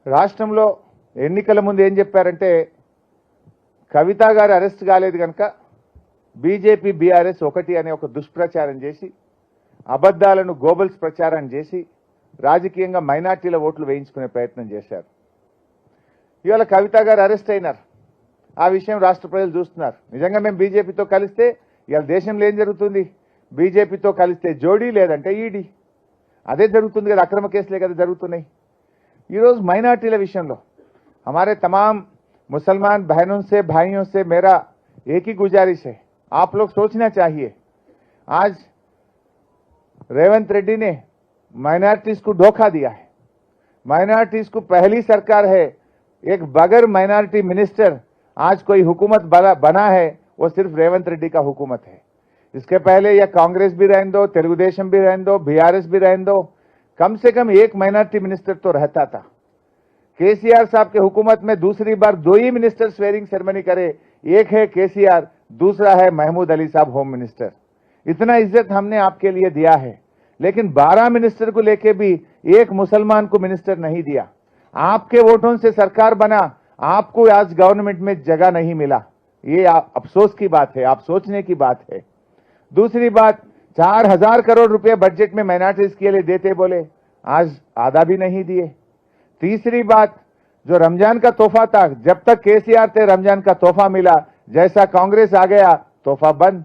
రాష్ట్రంలో ఎన్నికల ముందు ఏం చెప్పారంటే కవిత గారు అరెస్ట్ కాలేదు కనుక బీజేపీ బీఆర్ఎస్ ఒకటి అనే ఒక దుష్ప్రచారం చేసి అబద్ధాలను గోబల్స్ ప్రచారం చేసి రాజకీయంగా మైనార్టీల ఓట్లు వేయించుకునే ప్రయత్నం చేశారు. ఇవాళ కవిత గారు అరెస్ట్ అయినారు. ఆ విషయం రాష్ట్ర ప్రజలు చూస్తున్నారు. నిజంగా మేము బీజేపీతో కలిస్తే ఇవాళ దేశంలో ఏం జరుగుతుంది? బీజేపీతో కలిస్తే జోడీ లేదంటే ఈడీ. అదే జరుగుతుంది కదా, అక్రమ కేసులే కదా జరుగుతున్నాయి. ఈరోజు మైనార్టీల విషయంలో हमारे तमाम मुसलमान बहनों से भाइयों से मेरा एक ही गुजारिश है, आप लोग सोचना चाहिए. आज रेवंत रेड्डी ने माइनॉरिटीज को धोखा दिया है. माइनॉरिटीज को पहली सरकार है, एक बगैर माइनॉरिटी मिनिस्टर आज कोई हुकूमत बना है, वो सिर्फ रेवंत रेड्डी का हुकूमत है. इसके पहले या कांग्रेस भी रहने दो, तेलुगुदेशम भी रहने दो, बीआरएस भी रहने दो, कम से कम एक माइनॉरिटी मिनिस्टर तो रहता था. केसीआर साहब के हुकूमत में दूसरी बार दो ही मिनिस्टर स्वेरिंग सेरेमनी करे, एक है केसीआर, दूसरा है महमूद अली साहब होम मिनिस्टर. इतना इज्जत हमने आपके लिए दिया है, लेकिन 12 मिनिस्टर को लेके भी एक मुसलमान को मिनिस्टर नहीं दिया. आपके वोटों से सरकार बना, आपको आज गवर्नमेंट में जगह नहीं मिला. ये अफसोस की बात है, आप सोचने की बात है. दूसरी बात, 4000 करोड़ रुपए बजट में माइनॉरिटीज के लिए देते बोले, आज आधा भी नहीं दिए. तीसरी बात, जो रमजान का तोहफा था, जब तक केसीआर थे रमजान का तोहफा मिला, जैसा कांग्रेस आ गया तोहफा बंद.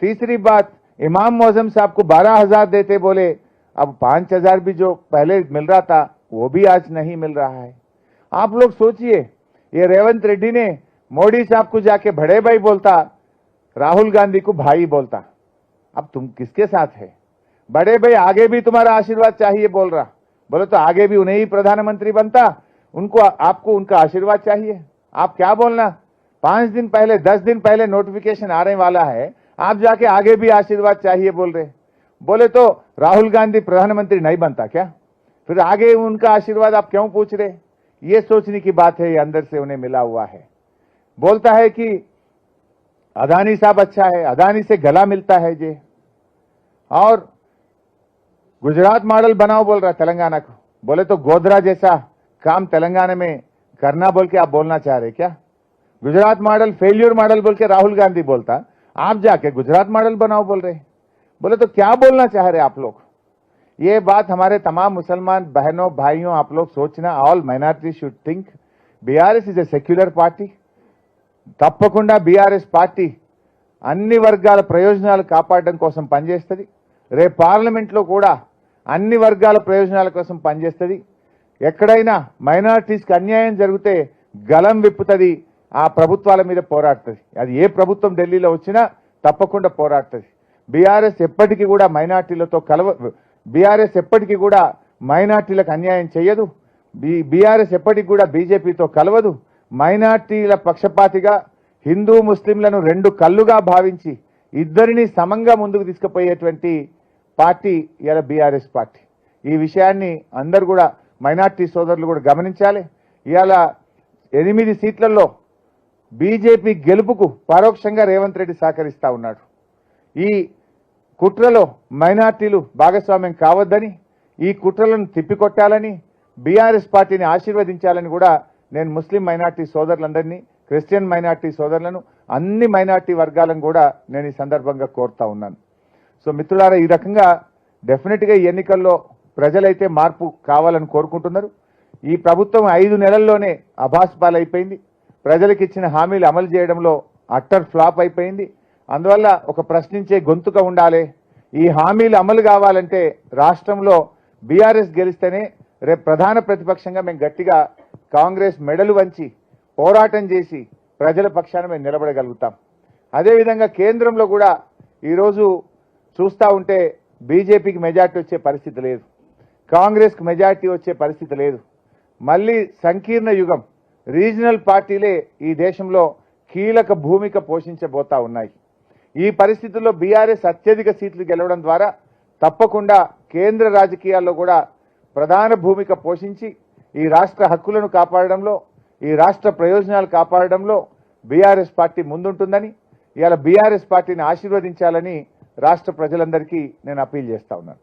तीसरी बात, इमाम मौजम साहब को 12,000 देते बोले, अब 5,000 भी जो पहले मिल रहा था वो भी आज नहीं मिल रहा है. आप लोग सोचिए, ये रेवंत रेड्डी ने मोदी साहब को जाके बड़े भाई बोलता, राहुल गांधी को भाई बोलता. अब तुम किसके साथ है? बड़े भाई आगे भी तुम्हारा आशीर्वाद चाहिए बोल रहा, बोले तो आगे भी उन्हें ही प्रधानमंत्री बनता, उनको आपको उनका आशीर्वाद चाहिए. आप क्या बोलना, 5 दिन पहले 10 दिन पहले नोटिफिकेशन आने वाला है, आप जाके आगे भी आशीर्वाद चाहिए बोल रहे. बोले तो राहुल गांधी प्रधानमंत्री नहीं बनता क्या? फिर आगे उनका आशीर्वाद आप क्यों पूछ रहे? ये सोचने की बात है, ये अंदर से उन्हें मिला हुआ है. बोलता है कि अदानी साहब अच्छा है, अदानी से गला मिलता है जे, और गुजरात मॉडल बनाओ बोल रहा तेलंगाना को. बोले तो गोधरा जैसा काम तेलंगाना में करना बोल के आप बोलना चाह रहे क्या? गुजरात मॉडल फेल्यूर मॉडल बोल के राहुल गांधी बोलता, आप जाके गुजरात मॉडल बनाओ बोल रहे. बोले तो क्या बोलना चाह रहे आप लोग? ये बात हमारे तमाम मुसलमान बहनों भाइयों आप लोग सोचना. All minority should think, BRS is a secular party. తప్పకుండా బీఆర్ఎస్ పార్టీ అన్ని వర్గాల ప్రయోజనాలు కాపాడడం కోసం పనిచేస్తుంది. రేపు పార్లమెంట్లో కూడా అన్ని వర్గాల ప్రయోజనాల కోసం పనిచేస్తుంది. ఎక్కడైనా మైనారిటీస్కి అన్యాయం జరిగితే గలం విప్పుతుంది, ఆ ప్రభుత్వాల మీద పోరాడుతుంది. అది ఏ ప్రభుత్వం ఢిల్లీలో వచ్చినా తప్పకుండా పోరాడుతుంది. బీఆర్ఎస్ ఎప్పటికీ కూడా మైనారిటీలతో బీఆర్ఎస్ ఎప్పటికీ కూడా మైనారిటీలకు అన్యాయం చేయదు. బీఆర్ఎస్ ఎప్పటికీ కూడా బీజేపీతో కలవదు. మైనార్టీల పక్షపాతిగా హిందూ ముస్లింలను రెండు కళ్ళుగా భావించి ఇద్దరిని సమంగా ముందుకు తీసుకుపోయేటువంటి పార్టీ ఇలా బీఆర్ఎస్ పార్టీ. ఈ విషయాన్ని అందరూ కూడా మైనార్టీ సోదరులు కూడా గమనించాలి. ఇవాళ 8 సీట్లలో బీజేపీ గెలుపుకు పరోక్షంగా రేవంత్ రెడ్డి సహకరిస్తా ఉన్నాడు. ఈ కుట్రలో మైనార్టీలు భాగస్వామ్యం కావద్దని, ఈ కుట్రలను తిప్పికొట్టాలని, బీఆర్ఎస్ పార్టీని ఆశీర్వదించాలని కూడా నేను ముస్లిం మైనార్టీ సోదరులందరినీ, క్రిస్టియన్ మైనార్టీ సోదరులను, అన్ని మైనార్టీ వర్గాలను కూడా నేను ఈ సందర్భంగా కోరుతా ఉన్నాను. సో మిత్రులారా, ఈ రకంగా డెఫినెట్గా ఈ ఎన్నికల్లో ప్రజలైతే మార్పు కావాలని కోరుకుంటున్నారు. ఈ ప్రభుత్వం 5 నెలల్లోనే అభాస్పాలైపోయింది. ప్రజలకు ఇచ్చిన హామీలు అమలు చేయడంలో అట్టర్ ఫ్లాప్ అయిపోయింది. అందువల్ల ఒక ప్రశ్నించే గొంతుగా ఉండాలి. ఈ హామీలు అమలు కావాలంటే రాష్ట్రంలో బీఆర్ఎస్ గెలిస్తేనే రేపు ప్రధాన ప్రతిపక్షంగా మేము గట్టిగా కాంగ్రెస్ మెడలు వంచి పోరాటం చేసి ప్రజల పక్షాన మేము నిలబడగలుగుతాం. అదేవిధంగా కేంద్రంలో కూడా ఈరోజు చూస్తూ ఉంటే బీజేపీకి మెజార్టీ వచ్చే పరిస్థితి లేదు, కాంగ్రెస్కి మెజార్టీ వచ్చే పరిస్థితి లేదు. మళ్ళీ సంకీర్ణ యుగం, రీజనల్ పార్టీలే ఈ దేశంలో కీలక భూమిక పోషించబోతా ఉన్నాయి. ఈ పరిస్థితుల్లో బీఆర్ఎస్ అత్యధిక సీట్లు గెలవడం ద్వారా తప్పకుండా కేంద్ర రాజకీయాల్లో కూడా ప్రధాన భూమిక పోషించి ఈ రాష్ట్ర హక్కులను కాపాడడంలో, ఈ రాష్ట్ర ప్రయోజనాలు కాపాడడంలో బీఆర్ఎస్ పార్టీ ముందుంటుందని, ఇవాళ బీఆర్ఎస్ పార్టీని ఆశీర్వదించాలని రాష్ట్ర ప్రజలందరికీ నేను అప్పీల్ చేస్తా ఉన్నాను.